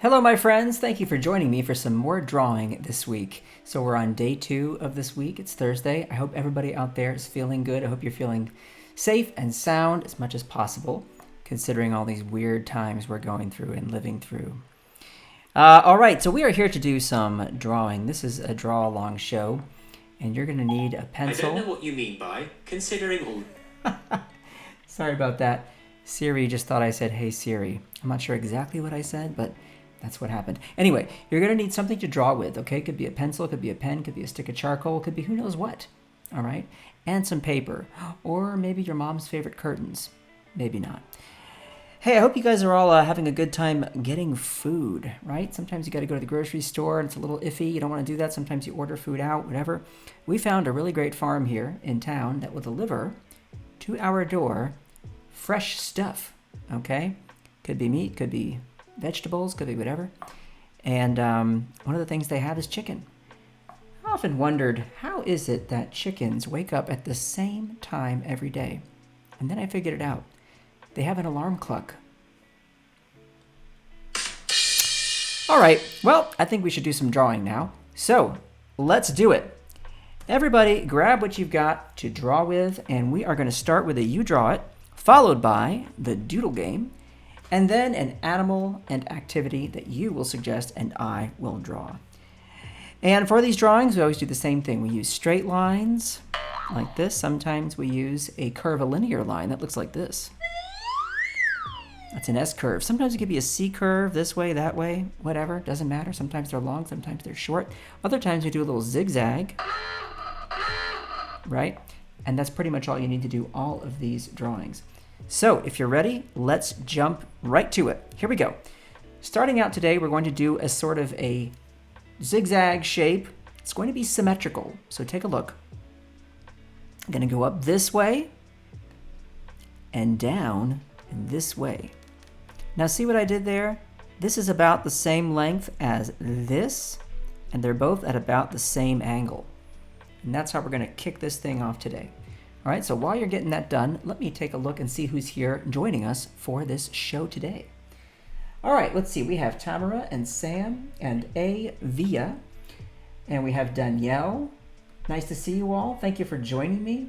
Hello, my friends. Thank you for joining me for some more drawing this week. So we're on day 2 of this week. It's Thursday. I hope everybody out there is feeling good. I hope you're feeling safe and sound as much as possible, considering all these weird times we're going through and living through. All right, so we are here to do some drawing. This is a draw-along show, and you're going to need a pencil. I don't know what you mean by considering all... Sorry about that. Siri just thought I said, "Hey Siri." I'm not sure exactly what I said, but that's what happened. Anyway, you're going to need something to draw with, okay? Could be a pencil, could be a pen, could be a stick of charcoal, could be who knows what, all right? And some paper, or maybe your mom's favorite curtains. Maybe not. Hey, I hope you guys are all having a good time getting food, right? Sometimes you got to go to the grocery store and it's a little iffy. You don't want to do that. Sometimes you order food out, whatever. We found a really great farm here in town that will deliver to our door fresh stuff, okay? Could be meat, could be vegetables, could be whatever. And one of the things they have is chicken. I often wondered, how is it that chickens wake up at the same time every day? And then I figured it out. They have an alarm clock. All right, well, I think we should do some drawing now. So let's do it. Everybody grab what you've got to draw with, and we are going to start with a you draw it, followed by the doodle game, and then an animal and activity that you will suggest and I will draw. And for these drawings, we always do the same thing. We use straight lines like this. Sometimes we use a curvilinear line that looks like this. That's an S curve. Sometimes it could be a C curve, this way, that way, whatever, doesn't matter. Sometimes they're long, sometimes they're short. Other times we do a little zigzag, right? And that's pretty much all you need to do all of these drawings. So if you're ready, let's jump right to it. Here we go. Starting out today, we're going to do a sort of a zigzag shape. It's going to be symmetrical, so take a look. I'm going to go up this way and down this way. Now see what I did there? This is about the same length as this, and they're both at about the same angle. And that's how we're going to kick this thing off today. All right, so while you're getting that done, let me take a look and see who's here joining us for this show today. All right, let's see. We have Tamara and Sam and Via, and we have Danielle. Nice to see you all. Thank you for joining me.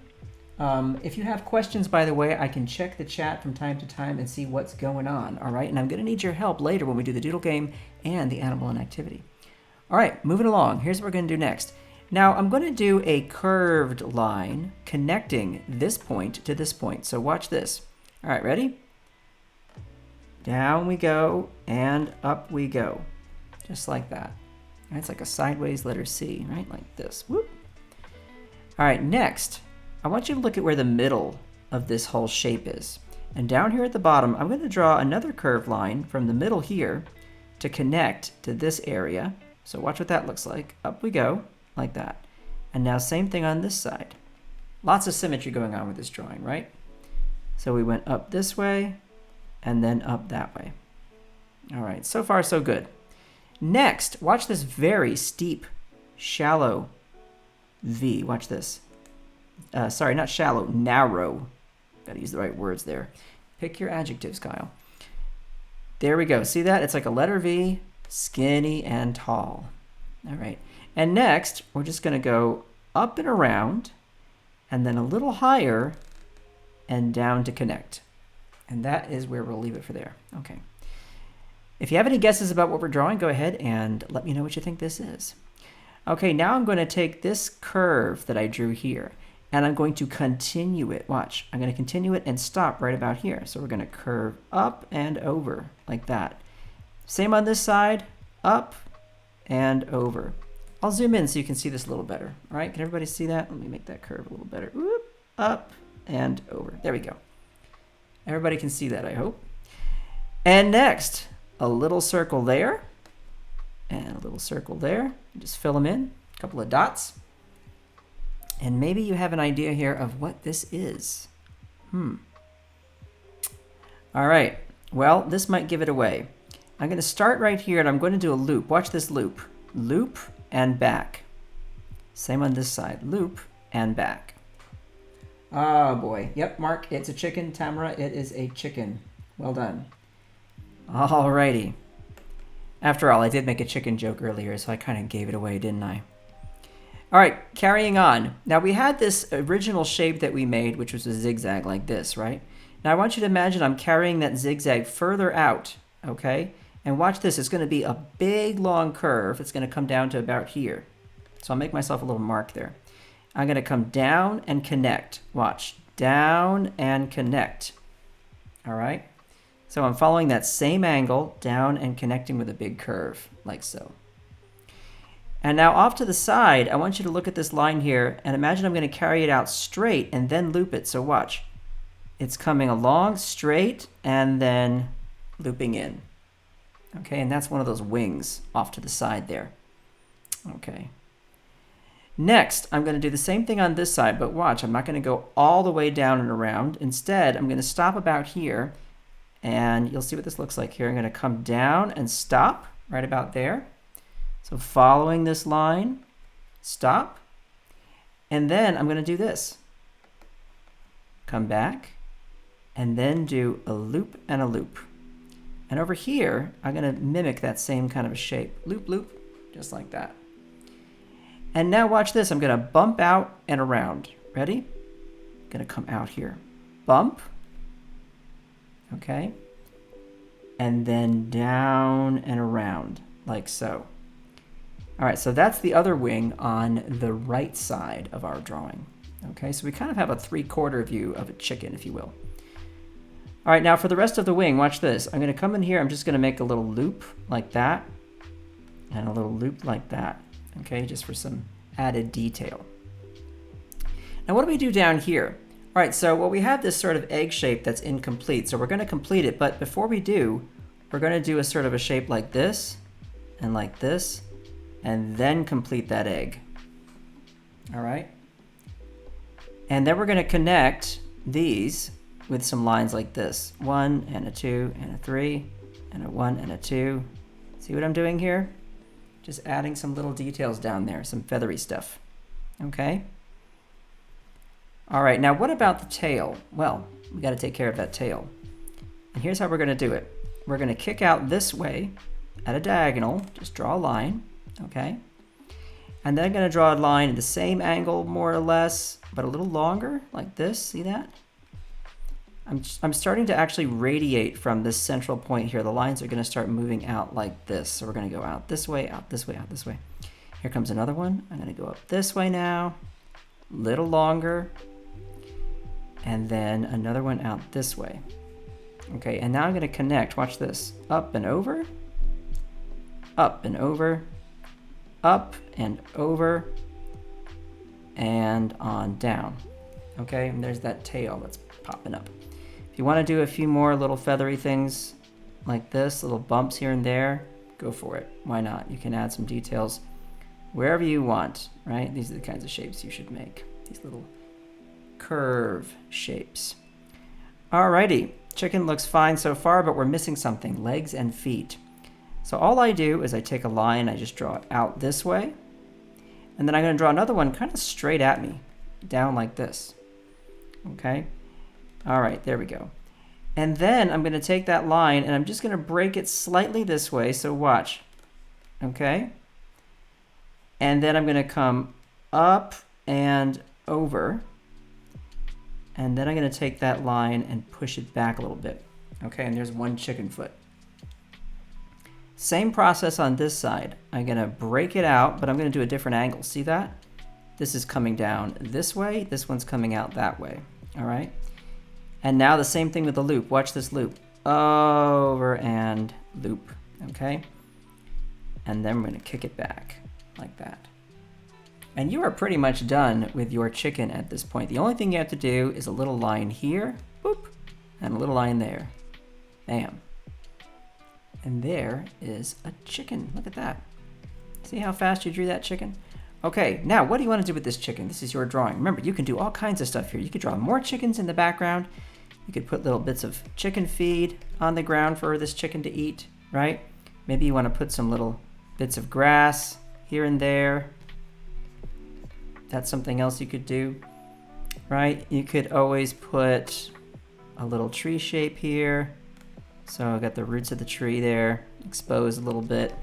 If you have questions, by the way, I can check the chat from time to time and see what's going on, all right? And I'm going to need your help later when we do the doodle game and the animal and activity. All right, moving along. Here's what we're going to do next. Now, I'm going to do a curved line connecting this point to this point. So watch this. All right, ready? Down we go and up we go. Just like that. It's like a sideways letter C, right? Like this. Whoop. All right, next, I want you to look at where the middle of this whole shape is. And down here at the bottom, I'm going to draw another curved line from the middle here to connect to this area. So watch what that looks like. Up we go. Like that. And now same thing on this side. Lots of symmetry going on with this drawing, right? So we went up this way and then up that way. All right, so far so good. Next, watch this very steep, shallow V. Watch this. Sorry, not shallow, narrow. Gotta use the right words there. Pick your adjectives, Kyle. There we go. See that? It's like a letter V, skinny and tall. All right. And next, we're just going to go up and around, and then a little higher, and down to connect. And that is where we'll leave it for there. Okay. If you have any guesses about what we're drawing, go ahead and let me know what you think this is. Okay, now I'm going to take this curve that I drew here, and I'm going to continue it. Watch. I'm going to continue it and stop right about here. So we're going to curve up and over like that. Same on this side, up and over. I'll zoom in so you can see this a little better. All right, can everybody see that? Let me make that curve a little better. Whoop, up and over. There we go. Everybody can see that, I hope. And next, a little circle there and a little circle there. Just fill them in, a couple of dots. And maybe you have an idea here of what this is. All right, well, this might give it away. I'm going to start right here and I'm going to do a loop. Watch this loop. Loop and back. Same on this side. Loop and back. Oh boy. Yep, Mark, it's a chicken. Tamara, it is a chicken. Well done. Alrighty. After all, I did make a chicken joke earlier, so I kind of gave it away, didn't I? All right, carrying on. Now we had this original shape that we made, which was a zigzag like this, right? Now I want you to imagine I'm carrying that zigzag further out, okay? And watch this, it's gonna be a big long curve. It's gonna come down to about here. So I'll make myself a little mark there. I'm gonna come down and connect. Watch, down and connect. All right? So I'm following that same angle, down and connecting with a big curve, like so. And now off to the side, I want you to look at this line here and imagine I'm going to carry it out straight and then loop it. So watch. It's coming along straight and then looping in. Okay, and that's one of those wings off to the side there. Okay. Next, I'm going to do the same thing on this side, but watch, I'm not going to go all the way down and around. Instead, I'm going to stop about here, and you'll see what this looks like here. I'm going to come down and stop right about there. So following this line, stop, and then I'm going to do this. Come back, and then do a loop and a loop. And over here, I'm going to mimic that same kind of a shape. Loop, loop, just like that. And now watch this. I'm going to bump out and around. Ready? I'm going to come out here. Bump. Okay. And then down and around, like so. All right, so that's the other wing on the right side of our drawing. Okay, so we kind of have a 3/4 view of a chicken, if you will. All right, now for the rest of the wing, watch this. I'm going to come in here. I'm just going to make a little loop like that and a little loop like that. Okay, just for some added detail. Now, what do we do down here? All right, so well, we have this sort of egg shape that's incomplete, so we're going to complete it. But before we do, we're going to do a sort of a shape like this, and then complete that egg. All right? And then we're going to connect these with some lines like this. 1 and a 2 and a 3 and a 1 and a 2. See what I'm doing here? Just adding some little details down there, some feathery stuff. Okay? All right, now what about the tail? Well, we got to take care of that tail. And here's how we're going to do it. We're going to kick out this way at a diagonal. Just draw a line. Okay, and then I'm going to draw a line at the same angle, more or less, but a little longer, like this. See that? I'm starting to actually radiate from this central point here. The lines are going to start moving out like this. So we're going to go out this way, out this way, out this way. Here comes another one. I'm going to go up this way now, little longer, and then another one out this way. Okay, and now I'm going to connect. Watch this. Up and over, up and over, up and over, and on down. Okay, and there's that tail that's popping up. If you want to do a few more little feathery things like this, little bumps here and there, go for it. Why not? You can add some details wherever you want, right? These are the kinds of shapes you should make. These little curve shapes. Alrighty, chicken looks fine so far, but we're missing something, legs and feet. So all I do is I take a line, I just draw it out this way, and then I'm going to draw another one kind of straight at me, down like this. Okay? All right, there we go. And then I'm going to take that line and I'm just going to break it slightly this way, so watch. Okay? And then I'm going to come up and over, and then I'm going to take that line and push it back a little bit. Okay, and there's one chicken foot. Same process on this side. I'm going to break it out, but I'm going to do a different angle. See that? This is coming down this way. This one's coming out that way. All right? And now the same thing with the loop. Watch this loop. Over and loop. Okay? And then we're going to kick it back like that. And you are pretty much done with your chicken at this point. The only thing you have to do is a little line here. Boop. And a little line there. Bam. And there is a chicken. Look at that. See how fast you drew that chicken? Okay, now what do you want to do with this chicken? This is your drawing. Remember, you can do all kinds of stuff here. You could draw more chickens in the background. You could put little bits of chicken feed on the ground for this chicken to eat, right? Maybe you want to put some little bits of grass here and there. That's something else you could do, right? You could always put a little tree shape here. So I've got the roots of the tree there. expose a little bit.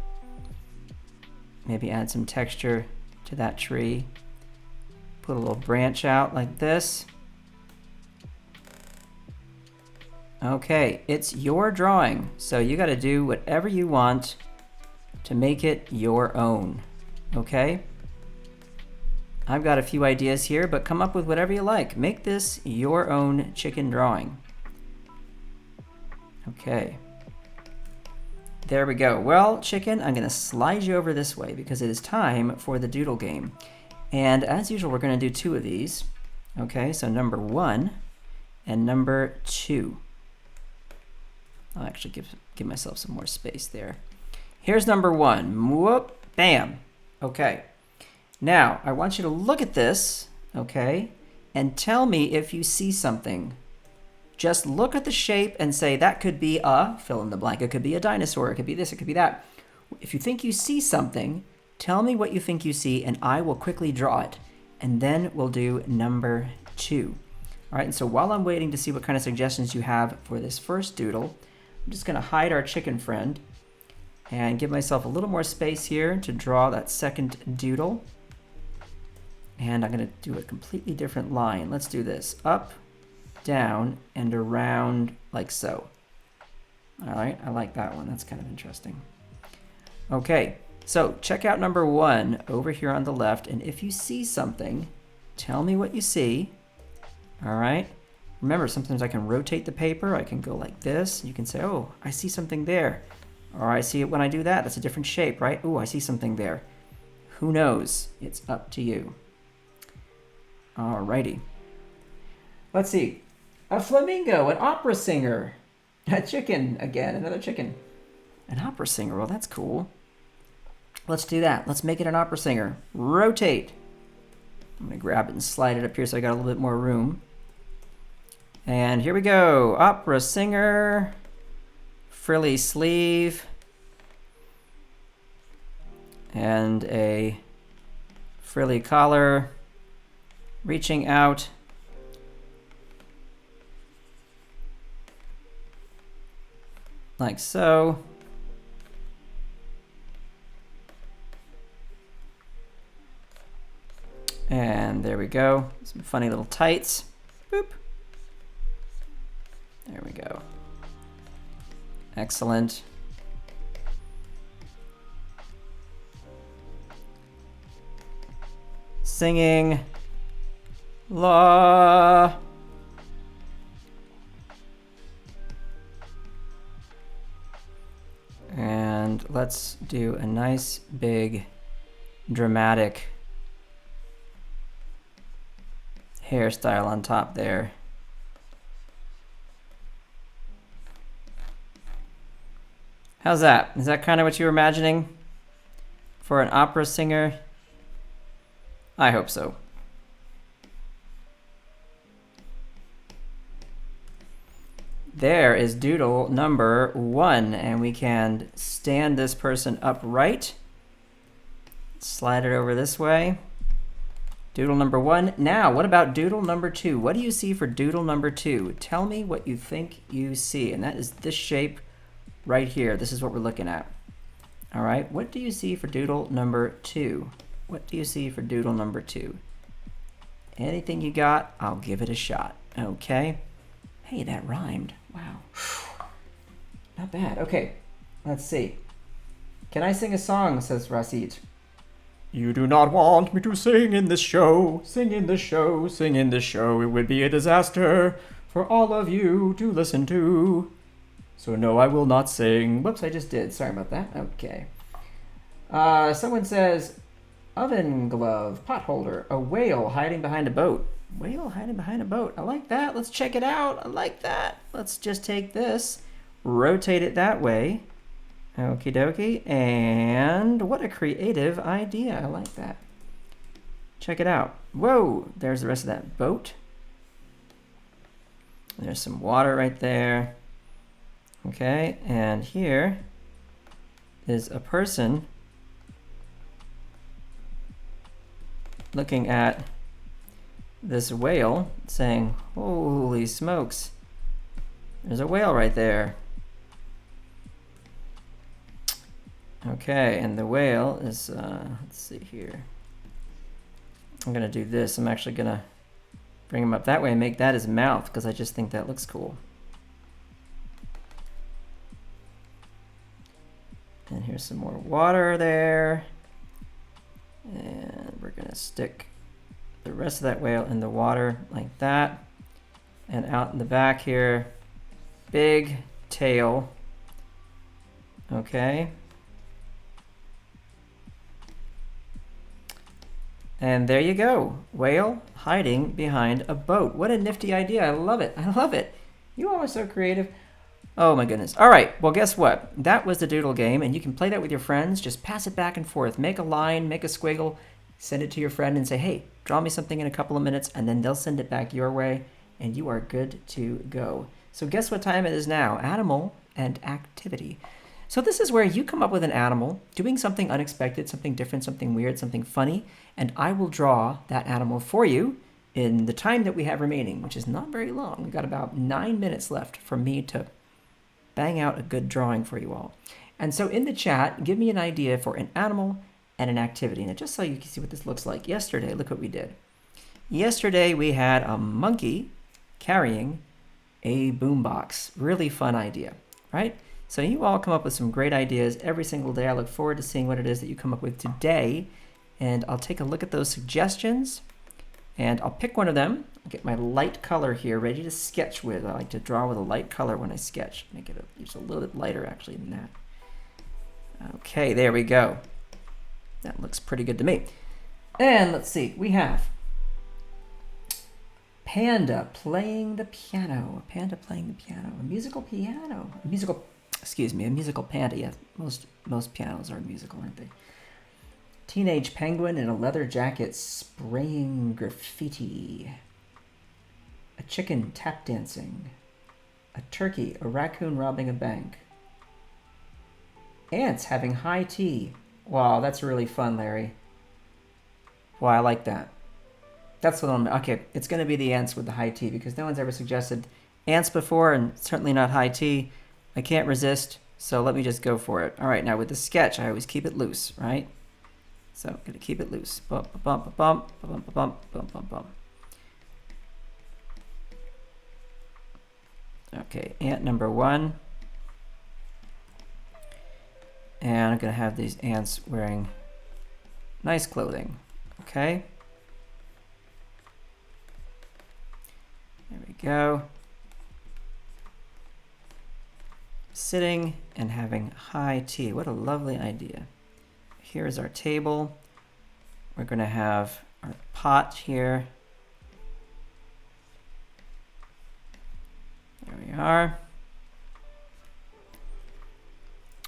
Maybe add some texture to that tree. Put a little branch out like this. Okay, it's your drawing, so you got to do whatever you want to make it your own. Okay? I've got a few ideas here, but come up with whatever you like. Make this your own chicken drawing. Okay. There we go. Well, chicken, I'm going to slide you over this way because it is time for the doodle game. And as usual, we're going to do 2 of these. Okay, so number 1 and number 2. I'll actually give myself some more space there. Here's number 1. Whoop, bam. Okay. Now, I want you to look at this, okay, and tell me if you see something. Just look at the shape and say that could be a fill in the blank. It could be a dinosaur. It could be this. It could be that. If you think you see something, tell me what you think you see, and I will quickly draw it. And then we'll do number 2. All right, and so while I'm waiting to see what kind of suggestions you have for this first doodle, I'm just going to hide our chicken friend and give myself a little more space here to draw that second doodle. And I'm going to do a completely different line. Let's do this. Up, down, and around like so. All right, I like that one. That's kind of interesting. Okay, so check out number 1 over here on the left. And if you see something, tell me what you see. All right. Remember, sometimes I can rotate the paper. I can go like this. You can say, oh, I see something there. Or I see it when I do that. That's a different shape, right? Oh, I see something there. Who knows? It's up to you. All righty. Let's see. A flamingo, an opera singer. A chicken, again, another chicken. An opera singer, well, that's cool. Let's do that. Let's make it an opera singer. Rotate. I'm going to grab it and slide it up here so I got a little bit more room. And here we go. Opera singer. Frilly sleeve. And a frilly collar. Reaching out. Like so. And there we go. Some funny little tights. Boop. There we go. Excellent. Singing. La. And let's do a nice big dramatic hairstyle on top there. How's that? Is that kind of what you were imagining for an opera singer? I hope so. There is doodle number 1, and we can stand this person upright. Slide it over this way. Doodle number 1. Now, what about doodle number 2? What do you see for doodle number 2? Tell me what you think you see, and that is this shape right here. This is what we're looking at. All right, what do you see for doodle number 2? What do you see for doodle number 2? Anything you got, I'll give it a shot. Okay. Hey, that rhymed. Wow. Not bad. Okay, let's see. Can I sing a song, says Rasid. You do not want me to sing in this show, sing in this show, sing in this show. It would be a disaster for all of you to listen to. So no, I will not sing. Whoops, I just did. Sorry about that. Okay. Someone says, oven glove, pot holder, a whale hiding behind a boat. Whale hiding behind a boat. I like that. Let's check it out. I like that. Let's just take this, rotate it that way. Okie dokie. And what a creative idea. I like that. Check it out. Whoa, there's the rest of that boat. There's some water right there. Okay, and here is a person looking at this whale saying, holy smokes, there's a whale right there. Okay, and the whale is, let's see here. I'm gonna do this. I'm actually gonna bring him up that way and make that his mouth because I just think that looks cool. And here's some more water there. And we're gonna stick the rest of that whale in the water like that. And out in the back here, big tail. Okay. And there you go. Whale hiding behind a boat. What a nifty idea. I love it. I love it. You all are so creative. Oh my goodness. All right. Well, guess what? That was the doodle game, and you can play that with your friends. Just pass it back and forth. Make a line, make a squiggle, send it to your friend and say, hey, draw me something in a couple of minutes, and then they'll send it back your way, and you are good to go. So guess what time it is now? Animal and activity. So this is where you come up with an animal doing something unexpected, something different, something weird, something funny, and I will draw that animal for you in the time that we have remaining, which is not very long. We've got about 9 minutes left for me to bang out a good drawing for you all. And so in the chat, give me an idea for an animal and an activity. Now, just so you can see what this looks like. Yesterday, look what we did. Yesterday, we had a monkey carrying a boombox. Really fun idea, right? So you all come up with some great ideas every single day. I look forward to seeing what it is that you come up with today. And I'll take a look at those suggestions. And I'll pick one of them. I'll get my light color here ready to sketch with. I like to draw with a light color when I sketch. Make it just a little bit lighter, actually, than that. Okay, there we go. That looks pretty good to me. And let's see. We have panda playing the piano. A panda playing the piano. A musical piano. A musical panda. Yes, most pianos are musical, aren't they? Teenage penguin in a leather jacket spraying graffiti. A chicken tap dancing. A turkey, a raccoon robbing a bank. Ants having high tea. Wow, that's really fun, Larry. Wow, I like that. That's what okay, it's going to be the ants with the high tea because no one's ever suggested ants before, and certainly not high tea. I can't resist, so let me just go for it. All right, now with the sketch, I always keep it loose, right? So I'm going to keep it loose. Bump, bump, bump, bump, bump, bump, bump, bump. Okay, ant number 1. And I'm going to have these ants wearing nice clothing. Okay. There we go. Sitting and having high tea. What a lovely idea. Here's our table. We're going to have our pot here. There we are.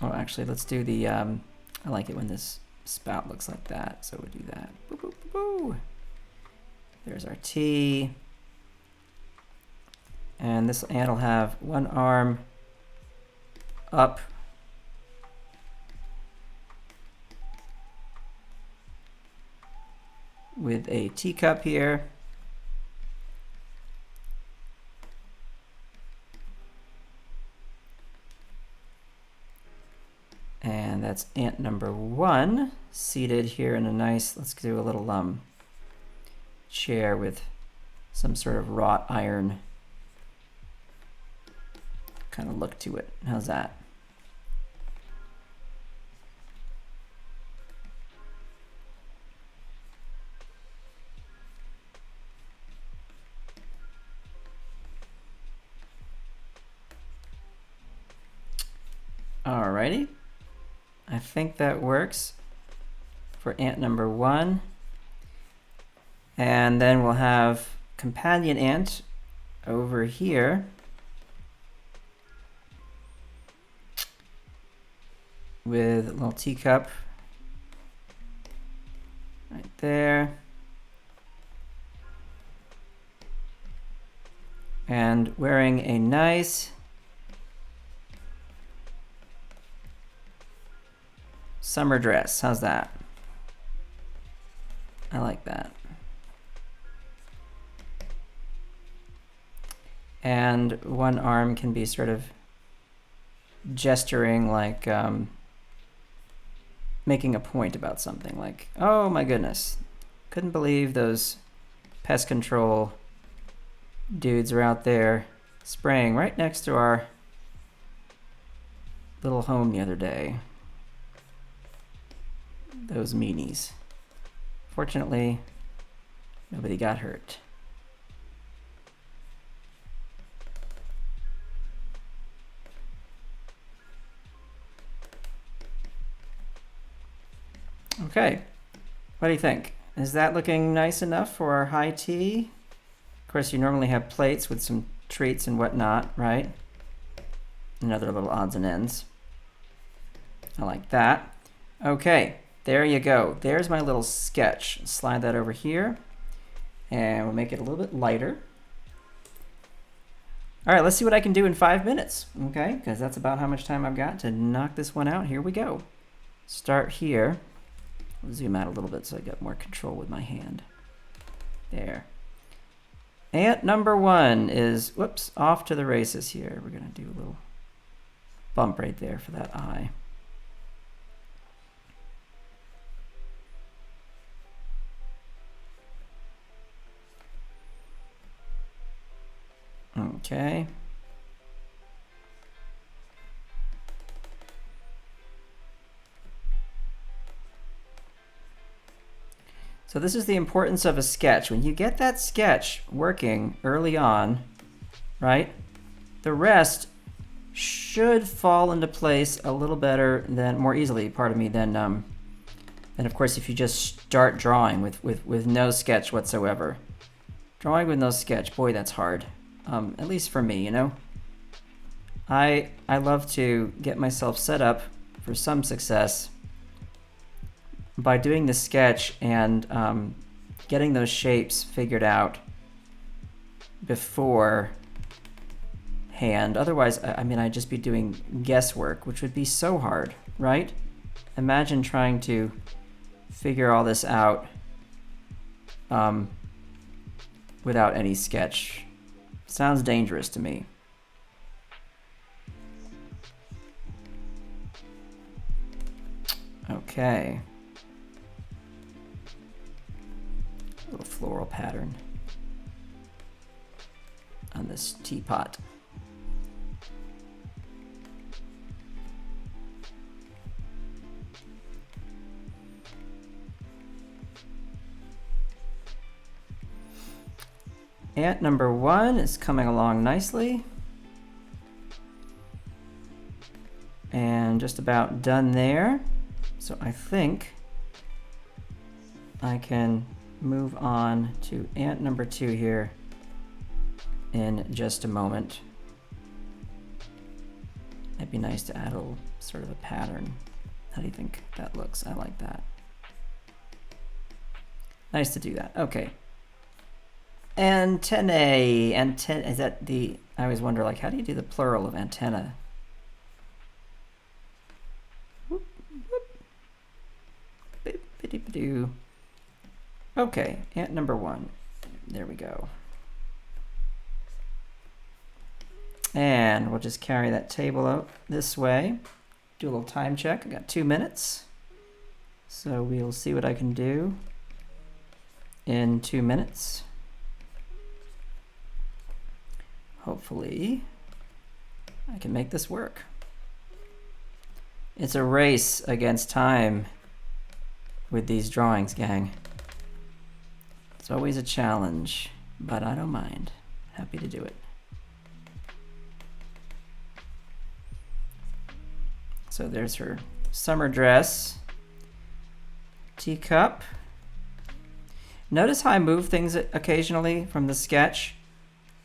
Oh, actually, let's do the, I like it when this spout looks like that, so we'll do that. Boo, boo, boo, boo. There's our tea. And this ant will have one arm up. With a teacup here. And that's ant number 1 seated here in a nice, let's do a little chair with some sort of wrought iron kind of look to it. How's that? Alrighty. I think that works for ant number 1. And then we'll have companion ant over here. With a little teacup right there. And wearing a nice summer dress. How's that? I like that. And one arm can be sort of gesturing like making a point about something like, oh my goodness, couldn't believe those pest control dudes are out there spraying right next to our little home the other day. Those meanies. Fortunately, nobody got hurt. Okay, what do you think? Is that looking nice enough for our high tea? Of course, you normally have plates with some treats and whatnot, right? And other little odds and ends. I like that. Okay, there you go. There's my little sketch. Slide that over here, and we'll make it a little bit lighter. All right, let's see what I can do in 5 minutes, okay? Because that's about how much time I've got to knock this one out. Here we go. Start here. I'll zoom out a little bit so I get more control with my hand. There. Ant number 1 is, whoops, off to the races here. We're going to do a little bump right there for that eye. Okay. So this is the importance of a sketch. When you get that sketch working early on, right, the rest should fall into place a little better than, more easily, pardon me, than of course if you just start drawing with no sketch whatsoever. Drawing with no sketch, boy, that's hard. At least for me, you know. I love to get myself set up for some success by doing the sketch and getting those shapes figured out beforehand. Otherwise, I mean, I'd just be doing guesswork, which would be so hard, right? Imagine trying to figure all this out without any sketch. Sounds dangerous to me. Okay. Little floral pattern on this teapot. Ant number 1 is coming along nicely. And just about done there. So I think I can move on to ant number 2 here in just a moment. It'd be nice to add a little sort of a pattern. How do you think that looks? I like that. Nice to do that. Okay. Antennae. Is that the, I always wonder, like, how do you do the plural of antenna? Whoop, whoop. Beep, okay, ant number 1. There we go. And we'll just carry that table out this way. Do a little time check. I got 2 minutes. So we'll see what I can do in 2 minutes. Hopefully, I can make this work. It's a race against time with these drawings, gang. It's always a challenge, but I don't mind. Happy to do it. So there's her summer dress. Teacup. Notice how I move things occasionally from the sketch.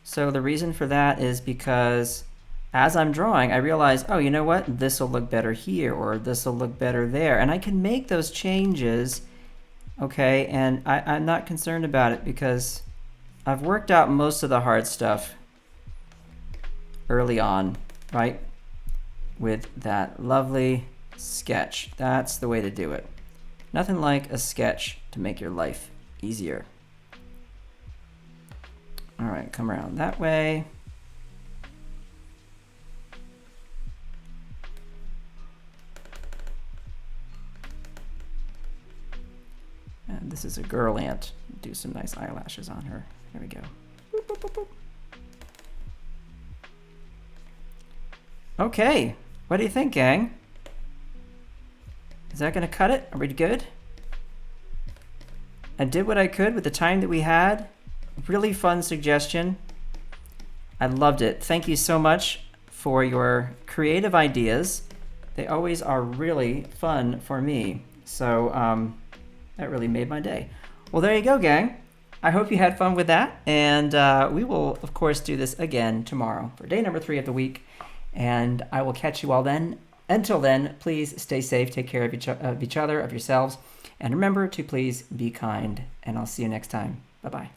So the reason for that is because as I'm drawing, I realize, oh, you know what? This will look better here, or this will look better there. And I can make those changes, okay? And I'm not concerned about it because I've worked out most of the hard stuff early on, right? With that lovely sketch. That's the way to do it. Nothing like a sketch to make your life easier. All right, come around that way. This is a girl ant. Do some nice eyelashes on her. There we go. Boop, boop, boop, boop. Okay, what do you think, gang? Is that gonna cut it? Are we good? I did what I could with the time that we had. Really fun suggestion. I loved it. Thank you so much for your creative ideas. They always are really fun for me. So that really made my day. Well, there you go, gang. I hope you had fun with that. And we will, of course, do this again tomorrow for day number 3 of the week. And I will catch you all then. Until then, please stay safe, take care of each other, of yourselves, and remember to please be kind. And I'll see you next time. Bye-bye.